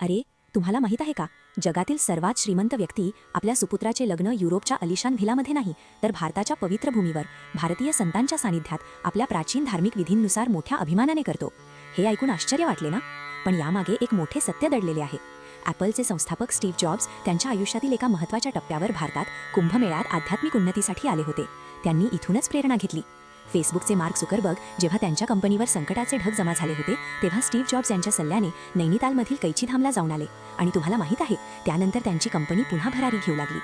अरे, तुम्हाला माहीत आहे का, जगातील सर्वात श्रीमंत व्यक्ती आपल्या सुपुत्राचे लग्न युरोपच्या अलिशान व्हिलामध्ये नाही, तर भारताच्या पवित्र भूमीवर भारतीय संतांच्या सानिध्यात आपल्या प्राचीन धार्मिक विधींनुसार मोठ्या अभिमानाने करतो. हे ऐकून आश्चर्य वाटले ना? पण यामागे एक मोठे सत्य दडलेले आहे. ॲपलचे संस्थापक स्टीव्ह जॉब्स त्यांच्या आयुष्यातील एका महत्त्वाच्या टप्प्यावर भारतात कुंभमेळ्यात आध्यात्मिक उन्नतीसाठी आले होते. त्यांनी इथूनच प्रेरणा घेतली. फेसबुकचे मार्क झुकरबर्ग जेव्हा त्यांच्या कंपनीवर संकटाचे ढग जमा झाले होते, तेव्हा स्टीव्ह जॉब्स यांच्या सल्ल्याने नैनितालमधील कैचीधामला जाऊन आले. आणि तुम्हाला माहीत आहे, त्यानंतर त्यांची कंपनी पुन्हा भरारी घेऊ लागली.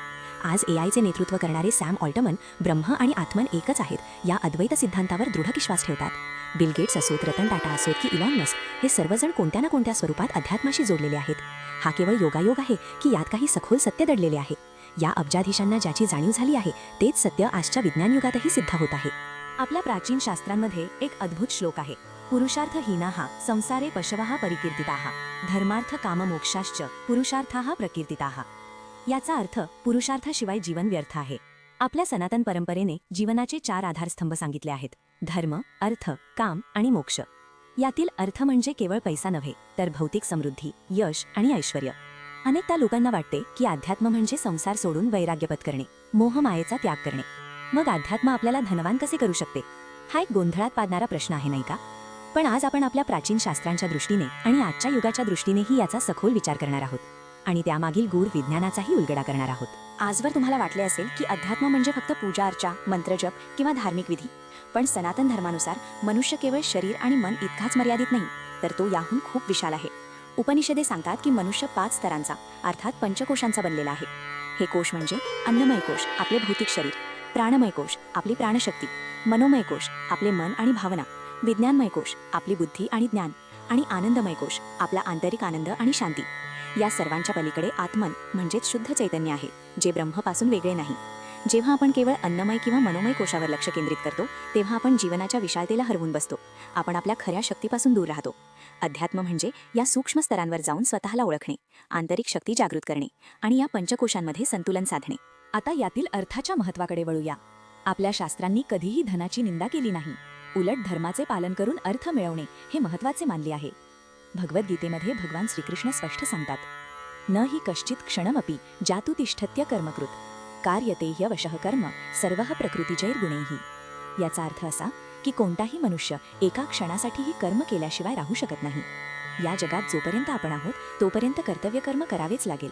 आज एआयचे नेतृत्व करणारे सॅम ऑल्टमन ब्रह्म आणि आत्मन एकच आहेत या अद्वैत सिद्धांतावर दृढ विश्वास ठेवतात. बिल गेट्स असोत, रतन टाटा असोत की इलॉन मस्क, हे सर्वजण कोणत्या ना कोणत्या स्वरूपात अध्यात्माशी जोडलेले आहेत. हा केवळ योगायोग आहे की यात काही सखोल सत्य दडलेले आहे? या अब्जाधीशांना ज्याची जाणीव झाली आहे तेच सत्य आजच्या विज्ञानयुगातही सिद्ध होत आहे. आपल्या प्राचीन शास्त्रांमध्ये एक अद्भुत श्लोक आहे. पुरुषार्थ हीनाः संसारे पशवः परिकीर्तिताः धर्मार्थ काममोक्षाश्च पुरुषार्थाः प्रकीर्तिताः. याचा अर्थ पुरुषार्थाशिवाय जीवन व्यर्थ आहे. आपल्या सनातन परंपरेने जीवनाचे 4 आधारस्तंभ सांगितले आहेत: धर्म, अर्थ, काम आणि मोक्ष. यातील अर्थ म्हणजे केवळ पैसा नव्हे, तर भौतिक समृद्धी, यश आणि ऐश्वर्य. अनेकदा लोकांना वाटते की अध्यात्म म्हणजे संसार सोडून वैराग्य पत्करणे, मोहमायेचा त्याग करणे. मग अध्यात्म आपल्याला धनवान कसे करू शकते? हा एक गोंधळात पाडणारा प्रश्न आहे, नाही का? पण आज आपण आपल्या प्राचीन शास्त्रांच्या दृष्टीने आणि आजच्या युगाच्या दृष्टीनेही याचा सखोल विचार करणार आहोत आणि त्यामागील गूढ विज्ञानाचाही उलगडा करणार आहोत. आजवर तुम्हाला वाटले असेल की अध्यात्म म्हणजे फक्त पूजा अर्चा, मंत्रजप किंवा धार्मिक विधी. पण सनातन धर्मानुसार मनुष्य केवळ शरीर आणि मन इतकाच मर्यादित नाही, तर तो याहून खूप विशाल आहे. उपनिषदे सांगतात की मनुष्य 5 स्तरांचा अर्थात पंचकोशांचा बनलेला आहे. हे कोश म्हणजे अन्नमय कोश, आपले भौतिक शरीर; प्राणमय कोश, आपली प्राणशक्ती; मनोमय कोश, आपले मन आणि भावना; विज्ञानमय कोश, आपली बुद्धी आणि ज्ञान; आणि आनंदमय कोश, आपला आंतरिक आनंद आणि शांती. या सर्वांच्या पलीकडे आत्मन म्हणजेच शुद्ध चैतन्य आहे, जे ब्रह्मपासून वेगळे नाही. जेव्हा आपण केवळ अन्नमय किंवा मनोमय कोशावर लक्ष केंद्रित करतो, तेव्हा आपण जीवनाच्या विशालतेला हरवून बसतो. आपण आपल्या खऱ्या शक्तीपासून दूर राहतो. अध्यात्म म्हणजे या सूक्ष्म स्तरांवर जाऊन स्वतःला ओळखणे, आंतरिक शक्ती जागृत करणे आणि या पंचकोशांमध्ये संतुलन साधणे. आता यातील अर्थाच्या महत्त्वाकडे वळूया. आपल्या शास्त्रांनी कधीही धनाची निंदा केली नाही. उलट धर्माचे पालन करून अर्थ मिळवणे हे महत्त्वाचे मानले आहे. भगवद्गीतेमध्ये भगवान श्रीकृष्ण स्पष्ट सांगतात, न हि कश्चित क्षणमपि जातु तिष्ठत्य कर्मकृत कार्यते ह्यवशः कर्म सर्वः प्रकृतिजैर्गुणैः. याचा अर्थ असा की कोणताही मनुष्य एका क्षणासाठीही कर्म केल्याशिवाय राहू शकत नाही. या जगात जोपर्यंत आपण आहोत तोपर्यंत कर्तव्यकर्म करावेच लागेल.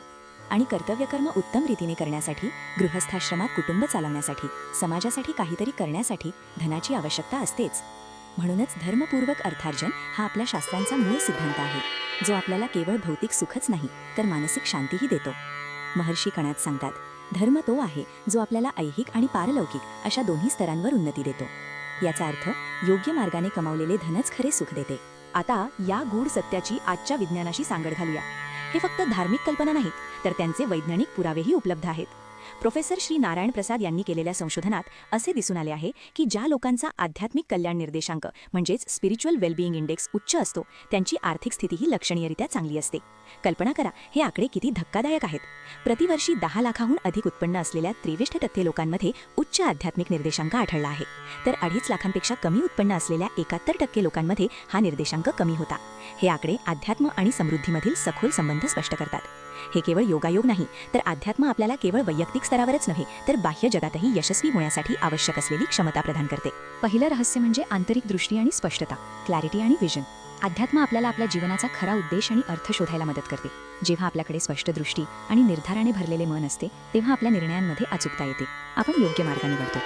आणि कर्तव्यकर्म उत्तम रीतीने करण्यासाठी, गृहस्थाश्रमात कुटुंब चालवण्यासाठी, समाजासाठी काहीतरी करण्यासाठी धनाची आवश्यकता असतेच. म्हणूनच धर्मपूर्वक अर्थार्जन हा आपल्या शास्त्रांचा मूळ सिद्धांत आहे, जो आपल्याला केवळ भौतिक सुखच नाही तर मानसिक शांतीही देतो. महर्षी कणाद सांगतात, धर्म तो आहे जो आपल्याला ऐहिक आणि पारलौकिक अशा दोन्ही स्तरांवर उन्नती देतो. याचा अर्थ योग्य मार्गाने कमावलेले धनच खरे सुख देते. आता या गूढ सत्याची आजच्या विज्ञानाशी सांगड घालूया. हे फक्त धार्मिक कल्पना नाहीत, तर त्यांचे वैज्ञानिक पुरावेही उपलब्ध आहेत. प्रोफेसर श्री नारायण प्रसाद यांनी केलेल्या संशोधनात असे दिसून आले आहे की ज्या लोकांचा आध्यात्मिक कल्याण निर्देशांक म्हणजेच स्पिरिच्युअल वेलबिईंग इंडेक्स उच्च असतो, त्यांची आर्थिक स्थितीही लक्षणीयरित्या चांगली असते. कल्पना करा, हे आकडे किती धक्कादायक आहेत. प्रतिवर्षी 10 लाखाहून अधिक उत्पन्न असलेल्या 63% लोकांमध्ये उच्च आध्यात्मिक निर्देशांक आढळला आहे, तर 2.5 लाखांपेक्षा कमी उत्पन्न असलेल्या 71% लोकांमध्ये हा निर्देशांक कमी होता. हे आकडे अध्यात्म आणि समृद्धीमधील सखोल संबंध स्पष्ट करतात. हे केवळ योगायोग नाही, तर अध्यात्म आपल्याला केवळ वैयक्तिक स्तरावरच नव्हे तर बाह्य जगातही यशस्वी होण्यासाठी आवश्यक असलेली क्षमता प्रदान करते. पहिलं रहस्य म्हणजे आंतरिक दृष्टी आणि स्पष्टता, क्लॅरिटी आणि विजन. अध्यात्म आपल्याला आपल्या जीवनाचा खरा उद्देश आणि अर्थ शोधायला मदत करते. जेव्हा आपल्याकडे स्पष्ट दृष्टी आणि निर्धाराने भरलेले मन असते, तेव्हा आपल्या निर्णयांमध्ये अचूकता येते. आपण योग्य मार्ग निवडतो.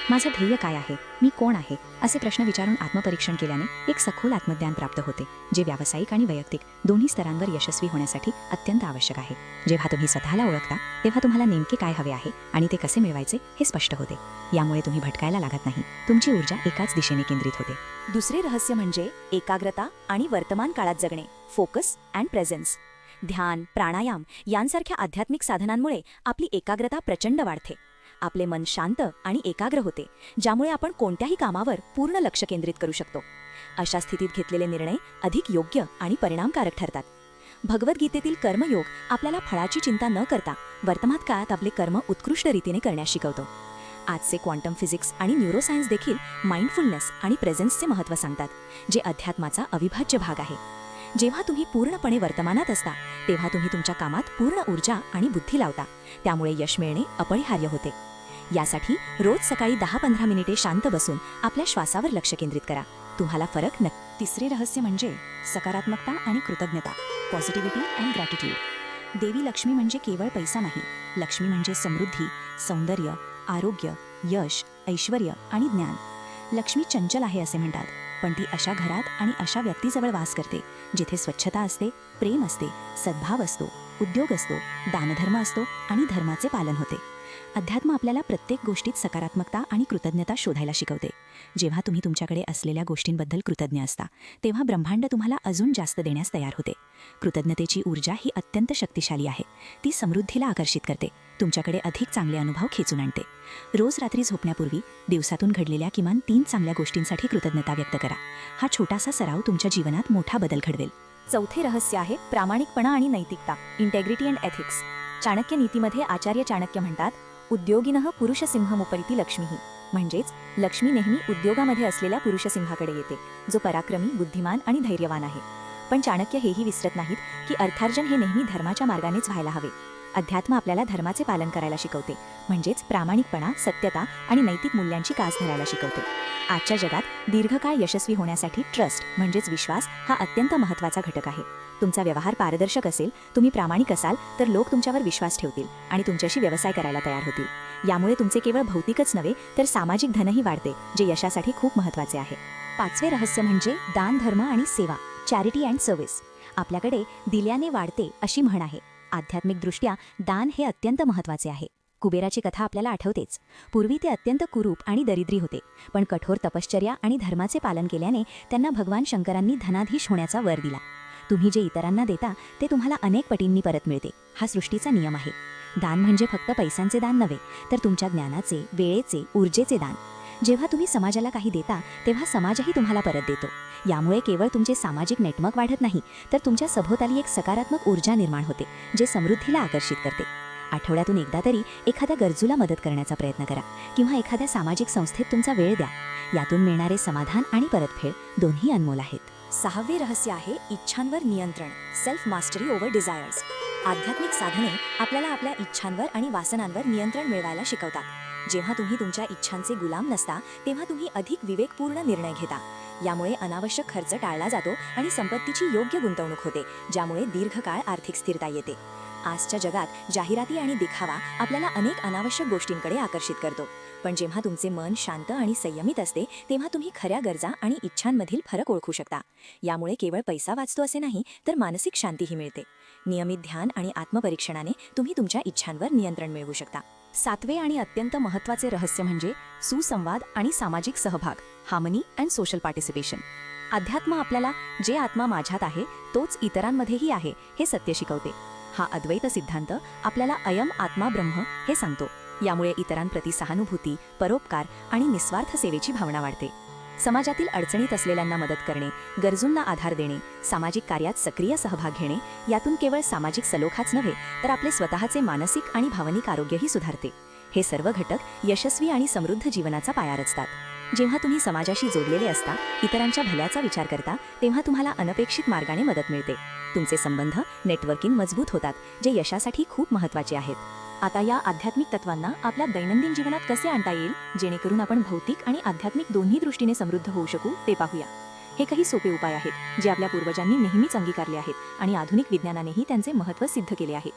माझं ध्येय काय आहे, मी कोण आहे, असे प्रश्न विचारून आत्मपरीक्षण केल्याने एक सखोल आत्मज्ञान प्राप्त होते, जे व्यावसायिक आणि वैयक्तिक दोन्ही स्तरांवर यशस्वी होण्यासाठी अत्यंत आवश्यक आहे. जेव्हा तुम्ही स्वतःला ओळखता, तेव्हा तुम्हाला नेमके काय हवे आहे आणि ते कसे मिळवायचे हे स्पष्ट होते. यामुळे तुम्ही भटकायला लागत नाही, तुमची ऊर्जा एकाच दिशेने केंद्रित होते. दुसरे रहस्य म्हणजे एकाग्रता आणि वर्तमान काळात जगणे, फोकस अँड प्रेझेन्स. ध्यान, प्राणायाम यांसारख्या आध्यात्मिक साधनांमुळे आपली एकाग्रता प्रचंड वाढते. आपले मन शांत आणि एकाग्र होते, ज्यामुळे आपण कोणत्याही कामावर पूर्ण लक्ष केंद्रित करू शकतो. अशा स्थितीत घेतलेले निर्णय अधिक योग्य आणि परिणामकारक ठरतात. भगवद्गीतेतील कर्मयोग आपल्याला फळाची चिंता न करता वर्तमान काळात आपले कर्म उत्कृष्ट रीतीने करण्यास शिकवतो. आजचे क्वांटम फिजिक्स आणि न्यूरोसायन्स देखील माइंडफुलनेस आणि प्रेझेन्सचे महत्त्व सांगतात, जे अध्यात्माचा अविभाज्य भाग आहे. जेव्हा तुम्ही पूर्णपणे वर्तमानात असता तेव्हा तुम्ही तुमच्या कामात पूर्ण ऊर्जा आणि बुद्धी लावता, त्यामुळे यश मिळणे अपरिहार्य होते. यासाठी रोज सकाळी 10-15 मिनिटे शांत बसून आपल्या श्वासावर लक्ष केंद्रित करा. तुम्हाला फरक नक्की. तिसरे रहस्य म्हणजे सकारात्मकता आणि कृतज्ञता, पॉझिटिव्हिटी अँड ग्रॅटिट्यूड. देवी लक्ष्मी म्हणजे केवळ पैसा नाही. लक्ष्मी म्हणजे समृद्धी, सौंदर्य, आरोग्य, यश, ऐश्वर्य आणि ज्ञान. लक्ष्मी चंचल आहे असे म्हणतात, पण ती अशा घरात आणि अशा व्यक्तीजवळ वास करते जिथे स्वच्छता असते, प्रेम असते, सद्भाव असतो, उद्योग असतो, दानधर्म असतो आणि धर्माचे पालन होते. अध्यात्म आपल्याला प्रत्येक गोष्टीत सकारात्मकता आणि कृतज्ञता शोधायला शिकवते. जेव्हा तुम्ही तुमच्याकडे असलेल्या गोष्टींबद्दल कृतज्ञ असता तेव्हा ब्रह्मांड तुम्हाला अजून जास्त देण्यास तयार होते. कृतज्ञतेची ऊर्जा ही अत्यंत शक्तिशाली आहे. ती समृद्धीला आकर्षित करते, तुमच्याकडे अधिक चांगले अनुभव खेचून आणते. रोज रात्री झोपण्यापूर्वी दिवसातून घडलेल्या किमान 3 चांगल्या गोष्टींसाठी कृतज्ञता व्यक्त करा. हा छोटासा सराव तुमच्या जीवनात मोठा बदल घडवेल. चौथे रहस्य आहे प्रामाणिकपणा आणि नैतिकता, इंटेग्रिटी अँड एथिक्स. चाणक्य नीतीमध्ये आचार्य चाणक्य म्हणतात, उद्योगिनः पुरुषसिंहमुपरिति लक्ष्मीही. म्हणजेच लक्ष्मी नेहमी उद्योगामध्ये असलेल्या पुरुषसिंहाकडे येते, जो पराक्रमी, बुद्धिमान आणि धैर्यवान आहे. पण चाणक्य हेही विसरत नाहीत की अर्थार्जन हे नेहमी धर्माच्या मार्गानेच व्हायला हवे. अध्यात्म आपल्याला धर्माचे पालन करायला शिकवते, म्हणजेच प्रामाणिकपणा, सत्यता आणि नैतिक मूल्यांची कास धरायला शिकवते. आजच्या जगात दीर्घकाळ यशस्वी होण्यासाठी ट्रस्ट म्हणजेच विश्वास हा अत्यंत महत्त्वाचा घटक आहे. तुमचा व्यवहार पारदर्शक असेल, तुम्ही प्रामाणिक असाल तर लोक तुमच्यावर विश्वास ठेवतील आणि तुमच्याशी व्यवसाय करायला तयार होतील. यामुळे तुमचे केवळ भौतिकच नव्हे तर सामाजिक धनही वाढते, जे यशासाठी खूप महत्त्वाचे आहे. पाचवे रहस्य म्हणजे दान, धर्म आणि सेवा, चॅरिटी अँड सर्व्हिस. आपल्याकडे दिल्याने वाढते अशी म्हण आहे. आध्यात्मिकदृष्ट्या दान हे अत्यंत महत्त्वाचे आहे. कुबेराची कथा आपल्याला आठवतेच. पूर्वी ते अत्यंत कुरूप आणि दरिद्री होते, पण कठोर तपश्चर्या आणि धर्माचे पालन केल्याने त्यांना भगवान शंकरांनी धनाधीश होण्याचा वर दिला. तुम्ही जे इतरांना देता ते तुम्हाला अनेक पटींनी परत मिळते, हा सृष्टीचा नियम आहे. दान म्हणजे फक्त पैशांचे दान नव्हे, तर तुमच्या ज्ञानाचे, वेळेचे, ऊर्जेचे दान. जेव्हा तुम्ही समाजाला काही देता तेव्हा समाजही तुम्हाला परत देतो. यामुळे केवळ तुमचे सामाजिक नेटवर्क वाढत नाही, तर तुमच्या सभोवताली एक सकारात्मक ऊर्जा निर्माण होते, जे समृद्धीला आकर्षित करते. आठवड्यातून एकदा तरी एखाद्या गरजूला मदत करण्याचा प्रयत्न करा किंवा एखाद्या सामाजिक संस्थेत तुमचा वेळ द्या. यातून मिळणारे समाधान आणि परतफेड दोन्ही अनमोल आहेत. सहावे रहस्य आहे इच्छांवर नियंत्रण, सेल्फ मास्टरी ओव्हर डिझायर्स. आध्यात्मिक साधने आपल्याला आपल्या इच्छांवर आणि वासनांवर नियंत्रण मिळवायला शिकवतात. जेव्हा तुम्ही तुमच्या इच्छांचे गुलाम नसता तेव्हा तुम्ही अधिक विवेकपूर्ण निर्णय घेता. यामुळे अनावश्यक खर्च टाळला जातो आणि संपत्तीची योग्य गुंतवणूक होते, ज्यामुळे दीर्घकाळ आर्थिक स्थिरता येते. आजच्या जगात जाहिराती आणि दिखावा आपल्याला अनेक अनावश्यक गोष्टींकडे आकर्षित करतो, पण जेव्हा तुमचे मन शांत आणि संयमित असते तेव्हा तुम्ही खऱ्या गरजा आणि इच्छांमधील फरक ओळखू शकता. यामुळे केवळ पैसा वाचतो असे नाही, तर मानसिक शांतीही मिळते. नियमित ध्यान आणि आत्मपरीक्षणाने तुम्ही तुमच्या इच्छांवर नियंत्रण मिळवू शकता. सातवे आणि अत्यंत महत्त्वाचे रहस्य म्हणजे सुसंवाद आणि सामाजिक सहभाग, हार्मनी अँड सोशल पार्टिसिपेशन. अध्यात्म आपल्याला जे आत्मा माझ्यात आहे तोच इतरांमध्येही आहे हे सत्य शिकवते. हा अद्वैत सिद्धांत आपल्याला अयम आत्मा ब्रह्म हे सांगतो. यामुळे इतरांप्रती सहानुभूती, परोपकार आणि निस्वार्थ सेवेची भावना वाढते. समाजातील अडचणीत असलेल्यांना मदत करणे, गरजूंना आधार देणे, सामाजिक कार्यात सक्रिय सहभाग घेणे, यातून केवळ सामाजिक सलोखाच नव्हे तर आपले स्वतःचे मानसिक आणि भावनिक आरोग्यही सुधारते. हे सर्व घटक यशस्वी आणि समृद्ध जीवनाचा पाया रचतात. जेव्हा तुम्ही समाजाशी जोडलेले असता, इतरांच्या भल्याचा विचार करता, तेव्हा तुम्हाला अनपेक्षित मार्गाने मदत मिळते. तुमचे संबंध, नेटवर्किंग मजबूत होतात, जे यशासाठी खूप महत्त्वाचे आहेत. आता या आध्यात्मिक तत्वांना आपल्या दैनंदिन जीवनात कसे आणता येईल, जेणेकरून आपण भौतिक आणि आध्यात्मिक दोन्ही दृष्टीने समृद्ध होऊ शकू, ते पाहूया. हे काही सोपे उपाय आहेत जे आपल्या पूर्वजांनी नेहमीच अंगीकारले आहेत आणि आधुनिक विज्ञानानेही त्यांचे महत्त्व सिद्ध केले आहे.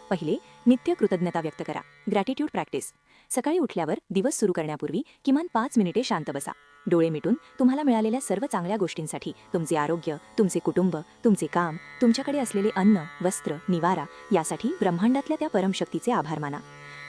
पहिले, नित्य कृतज्ञता व्यक्त करा, ग्रॅटिट्यूड प्रॅक्टिस. सकाळी उठल्यावर दिवस सुरू करण्यापूर्वी किमान 5 मिनिटे शांत बसा. डोळे मिटून तुम्हाला मिळालेल्या सर्व चांगल्या गोष्टींसाठी, तुमचे आरोग्य, तुमचे कुटुंब, तुमचे काम, तुमच्याकडे असलेले अन्न, वस्त्र, निवारा, यासाठी ब्रह्मांडातल्या त्या परमशक्तीचे आभार माना.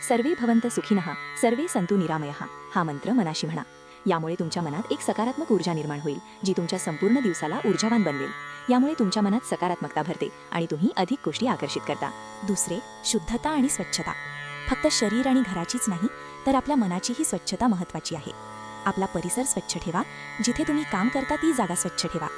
सर्वे भवन्त सुखिनः, सर्वे सन्तु निरामयः हा मंत्र मनाशी म्हणा. यामुळे तुमच्या मनात एक सकारात्मक ऊर्जा निर्माण होईल, जी तुमच्या संपूर्ण दिवसाला ऊर्जावान बनवेल. यामुळे तुमच्या मनात सकारात्मकता भरते आणि तुम्ही अधिक गोष्टी आकर्षित करता. दुसरे, शुद्धता आणि स्वच्छता. फक्त शरीर आणि घराचीच नाही, तर आपल्या मनाचीही स्वच्छता महत्त्वाची आहे. आपला परिसर स्वच्छ ठेवा. जिथे तुम्ही काम करता ती जागा स्वच्छ ठेवा.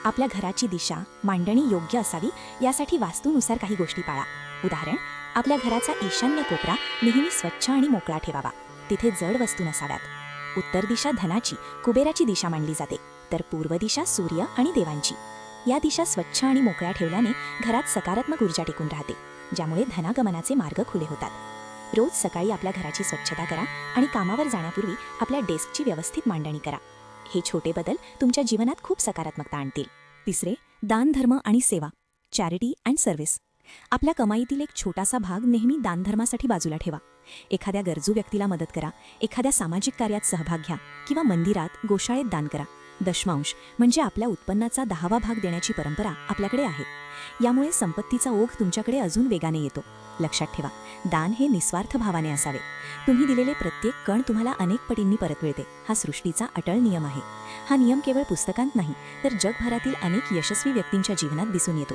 आपल्या घराची दिशा, मांडणी योग्य असावी यासाठी वास्तूनुसार काही गोष्टी पाळा. उदाहरण, आपल्या घराचा ईशान्य कोपरा नेहमी स्वच्छ आणि मोकळा ठेवावा. तिथे जड वस्तू नसाव्यात. उत्तर दिशा धनाची, कुबेराची दिशा मानली जाते, तर पूर्व दिशा सूर्य आणि देवांची. या दिशा स्वच्छ आणि मोकळ्या ठेवल्याने घरात सकारात्मक ऊर्जा टिकून राहते, ज्यामुळे धनागमनाचे मार्ग खुले होतात. रोज सकाळी आपल्या घराची स्वच्छता करा आणि कामावर जाण्यापूर्वी आपल्या डेस्कची व्यवस्थित मांडणी करा. हे छोटे बदल तुमच्या जीवनात खूप सकारात्मकता आणतील. तिसरे, दान, धर्म आणि सेवा, चॅरिटी अँड सर्व्हिस. आपल्या कमाईतील एक छोटासा भाग नेहमी दानधर्मासाठी बाजूला ठेवा. एखाद्या गरजू व्यक्तीला मदत करा, एखाद्या सामाजिक कार्यात सहभाग घ्या किंवा मंदिरात, गोशाळेत दान करा. दशमांश म्हणजे आपल्या उत्पन्नाचा 10वा भाग देण्याची परंपरा आपल्याकडे आहे. यामुळे संपत्तीचा ओघ तुमच्याकडे अजून वेगाने येतो. लक्षात ठेवा, दान हे निस्वार्थ भावाने असावे. तुम्ही दिलेले प्रत्येक कण तुम्हाला अनेक पटींनी परत मिळते. हा सृष्टीचा अटळ नियम आहे. हा नियम केवळ पुस्तकांत नाही, तर जगभरातील अनेक यशस्वी व्यक्तींच्या जीवनात दिसून येतो.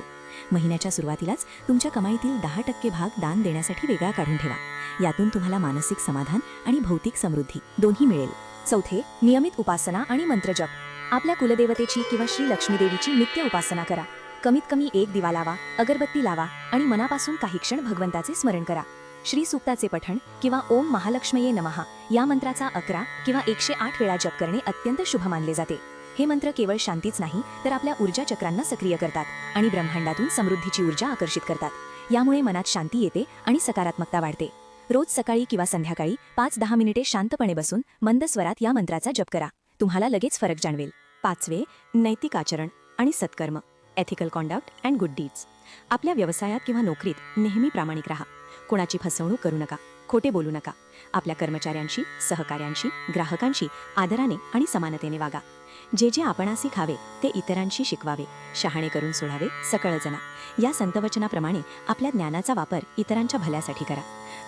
महिन्याच्या सुरुवातीलाच तुमच्या कमाईतील 10% भाग दान देण्यासाठी वेगळा काढून ठेवा. यातून तुम्हाला मानसिक समाधान आणि भौतिक समृद्धी दोन्ही मिळेल. चौथे, नियमित उपासना आणि मंत्रजप. आपल्या कुलदेवतेची किंवा श्री लक्ष्मी देवीची नित्य उपासना करा. कमीत कमी एक दिवा लावा, अगरबत्ती लावा आणि मनापासून काही क्षण भगवंताचे स्मरण करा. श्री सूक्ताचे पठण किंवा ओम महालक्ष्मये नमः या मंत्राचा 11 किंवा 108 वेळा जप करणे अत्यंत शुभ मानले जाते. हे मंत्र केवळ शांतीच नाही, तर आपल्या ऊर्जा चक्रांना सक्रिय करतात आणि ब्रह्मांडातून समृद्धीची ऊर्जा आकर्षित करतात. यामुळे मनात शांती येते आणि सकारात्मकता वाढते. रोज सकाळी किंवा संध्याकाळी 5-10 मिनिटे शांतपणे बसून मंद स्वरात या मंत्राचा जप करा. तुम्हाला लगेच फरक जाणवेल. पाचवे, नैतिक आचरण आणि सत्कर्म, ethical conduct and good deeds. आपल्या व्यवसायात किंवा नोकरीत नेहमी प्रामाणिक राहा. कोणाची फसवणूक करू नका, खोटे बोलू नका. आपल्या कर्मचाऱ्यांशी, सहकाऱ्यांशी, ग्राहकांशी आदराने आणि समानतेने वागा. जे जे आपणासी खावे ते इतरांशी शिकवावे, शहाणे करून सोडावे सकळ जना. या संतवचनाप्रमाणे आपल्या ज्ञानाचा वापर इतरांच्या भल्यासाठी करा.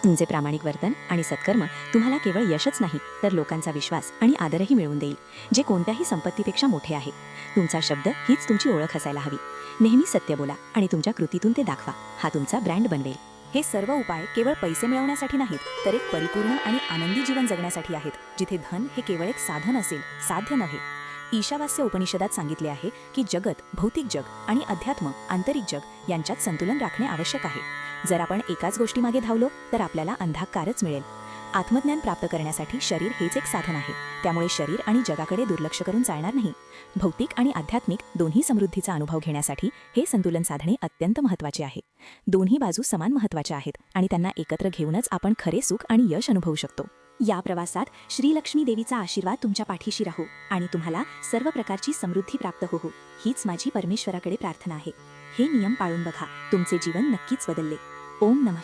तुमचे प्रामाणिक वर्तन आणि सत्कर्म तुम्हाला केवळ यशच नाही, तर लोकांचा विश्वास आणि आदरही मिळवून देईल, जे कोणत्याही संपत्तीपेक्षा मोठे आहे. तुमचा शब्द हीच तुमची ओळख असायला हवी. नेहमी सत्य बोला आणि तुमच्या कृतीतून ते दाखवा. हा तुमचा ब्रँड बनवेल. हे सर्व उपाय केवळ पैसे मिळवण्यासाठी नाहीत, तर एक परिपूर्ण आणि आनंदी जीवन जगण्यासाठी आहेत, जिथे धन हे केवळ एक साधन असेल, साध्य नव्हे. ईशावास्य उपनिषदात सांगितले आहे की जगत, भौतिक जग आणि अध्यात्म, आंतरिक जग यांच्यात संतुलन राखणे आवश्यक आहे. जर आपण एकाच गोष्टीमागे धावलो तर आपल्याला अंधकारच मिळेल. आत्मज्ञान प्राप्त करण्यासाठी शरीर हेच एक साधन आहे. त्यामुळे शरीर आणि जगाकडे दुर्लक्ष करून चालणार नाही. भौतिक आणि आध्यात्मिक दोन्ही समृद्धीचा अनुभव घेण्यासाठी हे संतुलन साधणे अत्यंत महत्त्वाचे आहे. दोन्ही बाजू समान महत्त्वाच्या आहेत आणि त्यांना एकत्र घेऊनच आपण खरे सुख आणि यश अनुभवू शकतो. या प्रवासात श्री लक्ष्मी देवीचा आशीर्वाद तुमच्या पाठीशी राहू आणि तुम्हाला सर्व प्रकारची समृद्धी प्राप्त हो, हीच माझी परमेश्वराकडे प्रार्थना आहे. हे नियम पाळून बघा, तुमचे जीवन नक्कीच बदलले. ओम नमः.